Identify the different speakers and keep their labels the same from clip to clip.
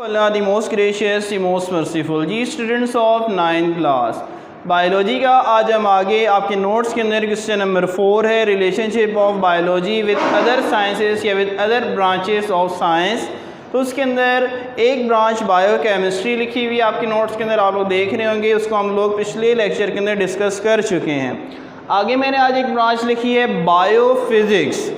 Speaker 1: Allah the most gracious, the most merciful। जी students of 9th class biology का आज हम आगे आपके नोट्स के अंदर क्वेश्चन नंबर 4 है, relationship of biology with other sciences या with other branches of science. तो उसके अंदर एक ब्रांच बायोकेमिस्ट्री लिखी हुई है आपके नोट्स के अंदर, आप लोग देख रहे होंगे, उसको हम लोग पिछले लेक्चर के अंदर डिस्कस कर चुके हैं। आगे मैंने आज एक ब्रांच लिखी है बायोफिज़िक्स।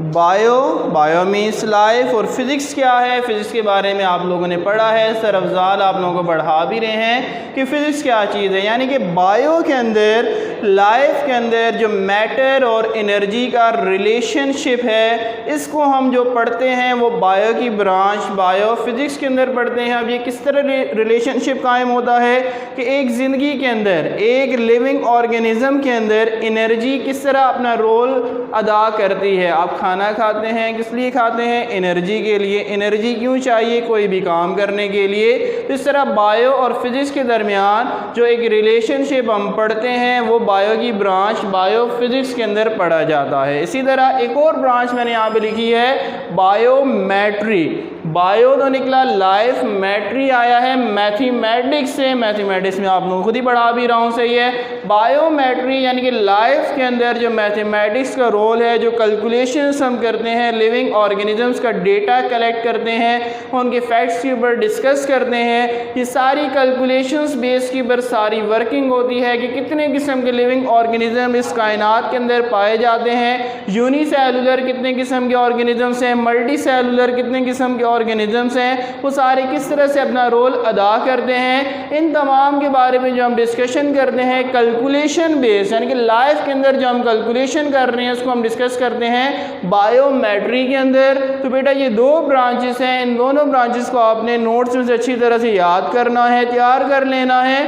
Speaker 1: बायो मीन्स लाइफ, और फिज़िक्स क्या है, फ़िज़िक्स के बारे में आप लोगों ने पढ़ा है, सर अफजाल आप लोगों को पढ़ा भी रहे हैं कि फ़िज़िक्स क्या चीज़ है। यानी कि बायो के अंदर, लाइफ के अंदर जो मैटर और एनर्जी का रिलेशनशिप है, इसको हम जो पढ़ते हैं वो बायो की ब्रांच बायो फिज़िक्स के अंदर पढ़ते हैं। अब ये किस तरह रिलेशनशिप कायम होता है कि एक ज़िंदगी के अंदर, एक लिविंग ऑर्गेनिज़म के अंदर एनर्जी किस तरह अपना रोल अदा करती है। आप खाना खाते हैं, किस लिए खाते हैं? एनर्जी के लिए। एनर्जी क्यों चाहिए? कोई भी काम करने के लिए। तो इस तरह बायो और फिज़िक्स के दरमियान जो एक रिलेशनशिप हम पढ़ते हैं वो बायो की ब्रांच बायो फिज़िक्स के अंदर पढ़ा जाता है। इसी तरह एक और ब्रांच मैंने यहाँ पे लिखी है बायोमेट्री। बायो तो निकला लाइफ, मैट्री आया है मैथमेटिक्स से। मैथमेटिक्स में आप लोगों को खुद ही पढ़ा भी रहा हूँ, सही है। बायोमेट्री यानी कि लाइफ के अंदर जो मैथमेटिक्स का रोल है, जो कैलकुलेशंस हम करते हैं, लिविंग ऑर्गेनिजम्स का डेटा कलेक्ट करते हैं, उनके फैक्ट्स के ऊपर डिस्कस करते हैं, ये सारी कैलकुलेशंस बेस के ऊपर सारी वर्किंग होती है कि कितने किस्म के लिविंग ऑर्गेनिज्म इस कायनात के अंदर पाए जाते हैं। यूनिसेलुलर कितने किस्म के ऑर्गेनिजम्स हैं, मल्टी सेलुलर कितने किस्म के ऑर्गेनिजम्स हैं, वो सारे किस तरह से अपना रोल अदा करते हैं। इन तमाम के बारे में जो हम डिस्कशन करते हैं कैलकुलेशन बेस, यानी कि लाइफ के अंदर जो हम कैलकुलेशन कर रहे हैं उसको हम डिस्कस करते हैं बायोमेट्री के अंदर। तो बेटा ये दो ब्रांचेस हैं, इन दोनों ब्रांचेस को आपने नोट्स में से अच्छी तरह से याद करना है, तैयार कर लेना है।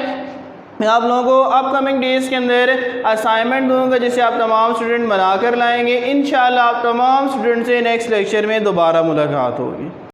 Speaker 1: मैं आप लोगों को अपकमिंग डेज़ के अंदर असाइनमेंट दूंगा जिसे आप तमाम स्टूडेंट बना कर लाएंगे। इंशाल्लाह आप तमाम स्टूडेंट से नेक्स्ट लेक्चर में दोबारा मुलाकात होगी।